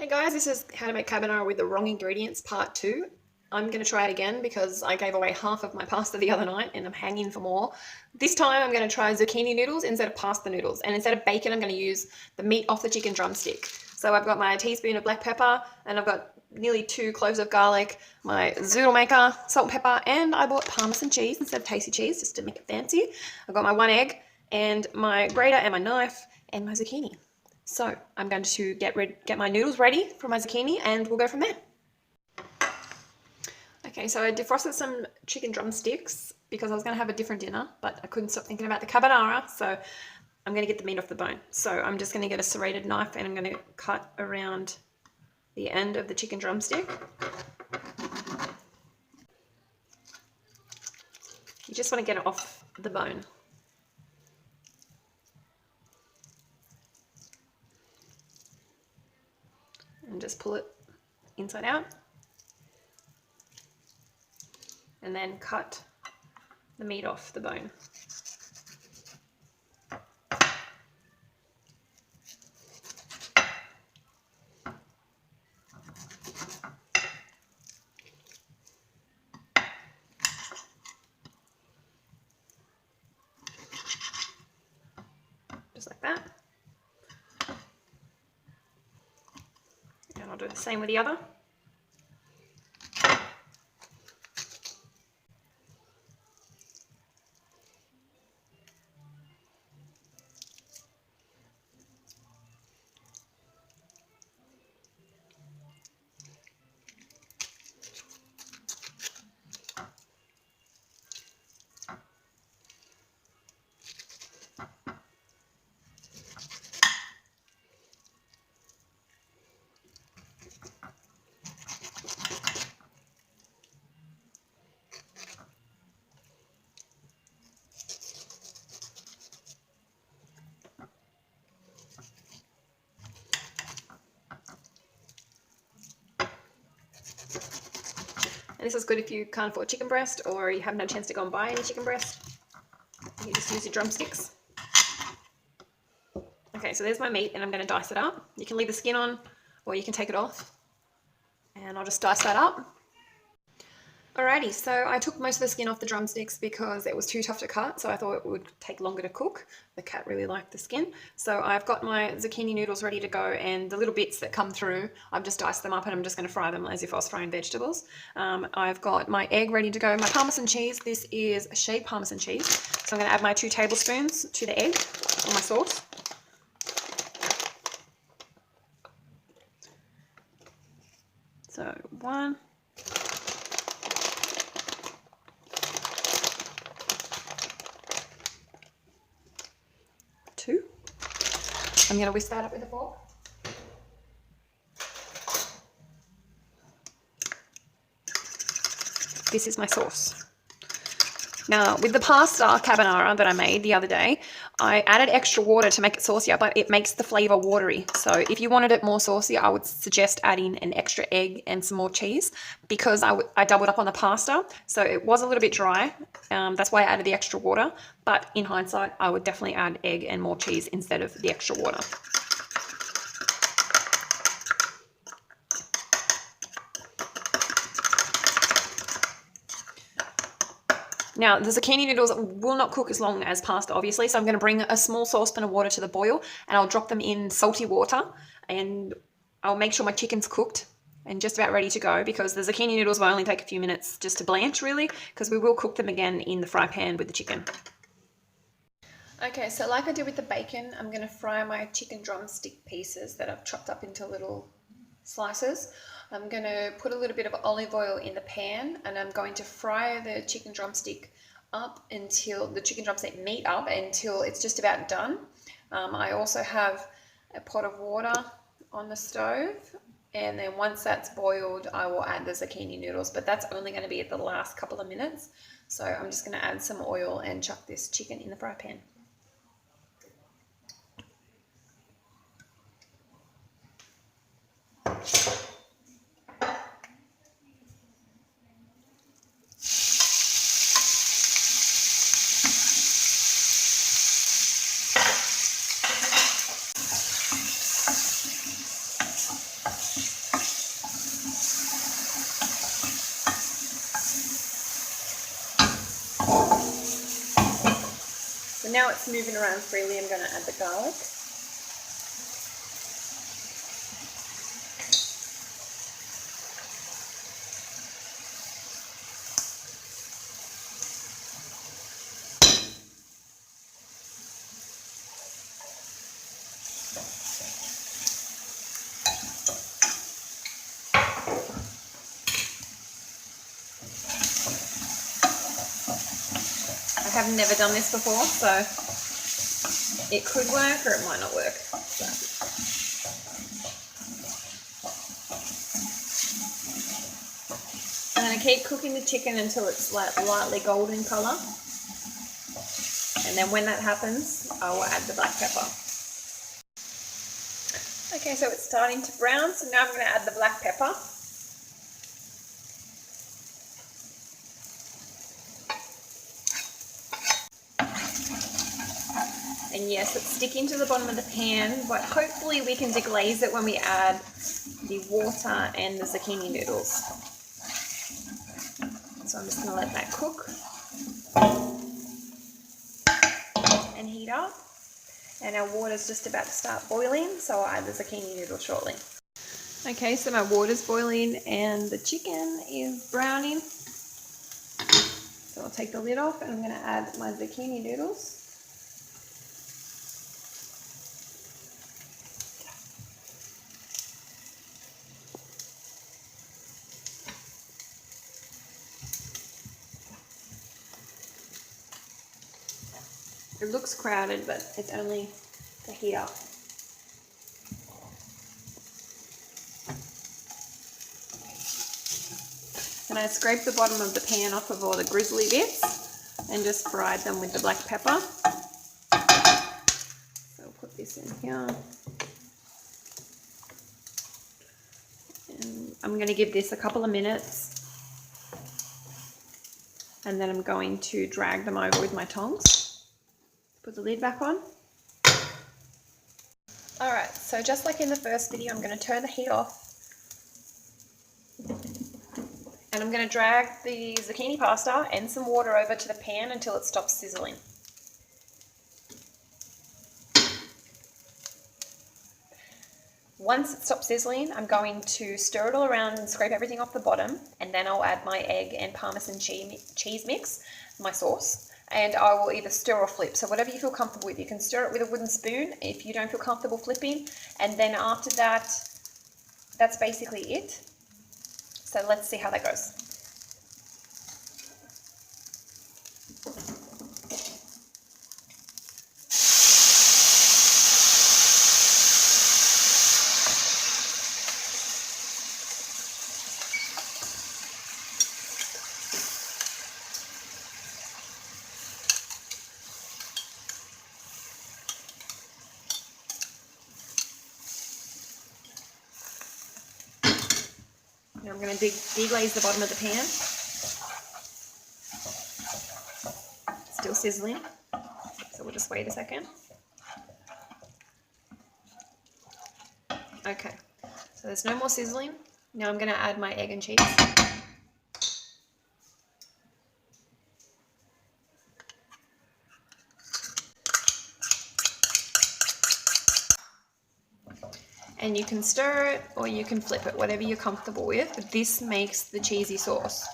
Hey guys, this is how to make carbonara with the wrong ingredients part 2. I'm going to try it again because I gave away half of my pasta the other night and I'm hanging for more. This time I'm going to try zucchini noodles instead of pasta noodles, and instead of bacon I'm going to use the meat off the chicken drumstick. So I've got my teaspoon of black pepper and I've got nearly 2 cloves of garlic, my zoodle maker, salt and pepper, and I bought Parmesan cheese instead of tasty cheese just to make it fancy. I've got my 1 egg and my grater and my knife and my zucchini. So I'm going to get my noodles ready for my zucchini and we'll go from there. Okay, so I defrosted some chicken drumsticks because I was going to have a different dinner, but I couldn't stop thinking about the carbonara, so I'm going to get the meat off the bone. So I'm just going to get a serrated knife and I'm going to cut around the end of the chicken drumstick. You just want to get it off the bone. And just pull it inside out and then cut the meat off the bone. Just like that. And I'll do the same with the other. And this is good if you can't afford chicken breast or you haven't had a chance to go and buy any chicken breast. You just use your drumsticks. Okay, so there's my meat and I'm going to dice it up. You can leave the skin on or you can take it off. And I'll just dice that up. Alrighty, so I took most of the skin off the drumsticks because it was too tough to cut, so I thought it would take longer to cook. The cat really liked the skin. So I've got my zucchini noodles ready to go, and the little bits that come through, I've just diced them up and I'm just going to fry them as if I was frying vegetables. I've got my egg ready to go, my Parmesan cheese. This is shaved Parmesan cheese. So I'm going to add my 2 tablespoons to the egg on my sauce. So 1. 2. I'm going to whisk that up with a fork. This is my sauce. Now, with the pasta carbonara that I made the other day, I added extra water to make it saucier, but it makes the flavor watery. So if you wanted it more saucy, I would suggest adding an extra egg and some more cheese, because I doubled up on the pasta, so it was a little bit dry. That's why I added the extra water, but in hindsight, I would definitely add egg and more cheese instead of the extra water. Now, the zucchini noodles will not cook as long as pasta, obviously, so I'm going to bring a small saucepan of water to the boil, and I'll drop them in salty water, and I'll make sure my chicken's cooked and just about ready to go, because the zucchini noodles will only take a few minutes just to blanch, really, because we will cook them again in the fry pan with the chicken. Okay, so like I did with the bacon, I'm going to fry my chicken drumstick pieces that I've chopped up into little slices. I'm going to put a little bit of olive oil in the pan, and I'm going to fry the chicken drumstick up until the chicken drumstick meat up until it's just about done. I also have a pot of water on the stove, and then once that's boiled, I will add the zucchini noodles, but that's only going to be at the last couple of minutes. So I'm just going to add some oil and chuck this chicken in the fry pan. Now it's moving around freely, I'm going to add the garlic. I've never done this before, so it could work or it might not work. So. I'm going to keep cooking the chicken until it's like lightly golden colour, and then when that happens I will add the black pepper. Okay, so it's starting to brown, so now I'm going to add the black pepper. And yes, it's sticking to the bottom of the pan, but hopefully we can deglaze it when we add the water and the zucchini noodles. So I'm just going to let that cook and heat up. And our water's just about to start boiling, so I'll add the zucchini noodles shortly. Okay, so my water's boiling and the chicken is browning. So I'll take the lid off and I'm going to add my zucchini noodles. It looks crowded, but it's only the heat up. And I scraped the bottom of the pan off of all the grizzly bits and just fried them with the black pepper. So I'll put this in here. And I'm going to give this a couple of minutes. And then I'm going to drag them over with my tongs. Put the lid back on. Alright, so just like in the first video, I'm going to turn the heat off. And I'm going to drag the zucchini pasta and some water over to the pan until it stops sizzling. Once it stops sizzling, I'm going to stir it all around and scrape everything off the bottom, and then I'll add my egg and Parmesan cheese mix, my sauce, and I will either stir or flip. So whatever you feel comfortable with. You can stir it with a wooden spoon if you don't feel comfortable flipping, and then after that, that's basically it. So let's see how that goes. Now I'm going to deglaze the bottom of the pan. Still sizzling, so we'll just wait a second. Okay, so there's no more sizzling. Now I'm going to add my egg and cheese. And you can stir it or you can flip it, whatever you're comfortable with, but this makes the cheesy sauce.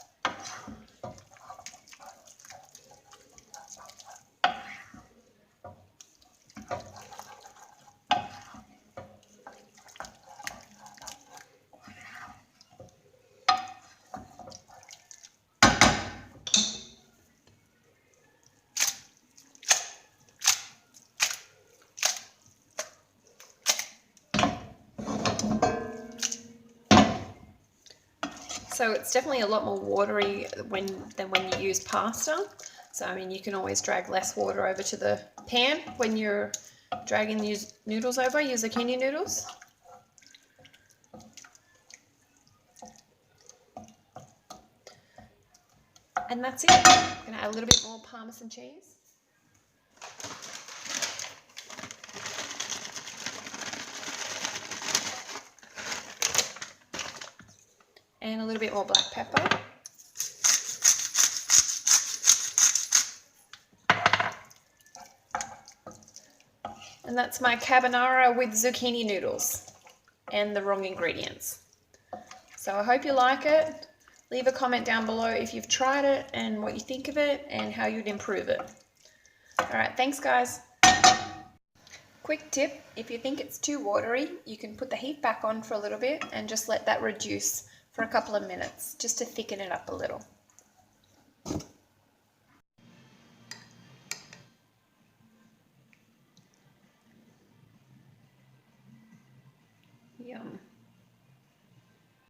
So it's definitely a lot more watery than when you use pasta. So I mean, you can always drag less water over to the pan when you're dragging these noodles over, your zucchini noodles. And that's it. I'm going to add a little bit more Parmesan cheese. And a little bit more black pepper. And that's my carbonara with zucchini noodles and the wrong ingredients. So I hope you like it. Leave a comment down below if you've tried it and what you think of it and how you'd improve it. All right, thanks guys. Quick tip, if you think it's too watery, you can put the heat back on for a little bit and just let that reduce for a couple of minutes just to thicken it up a little.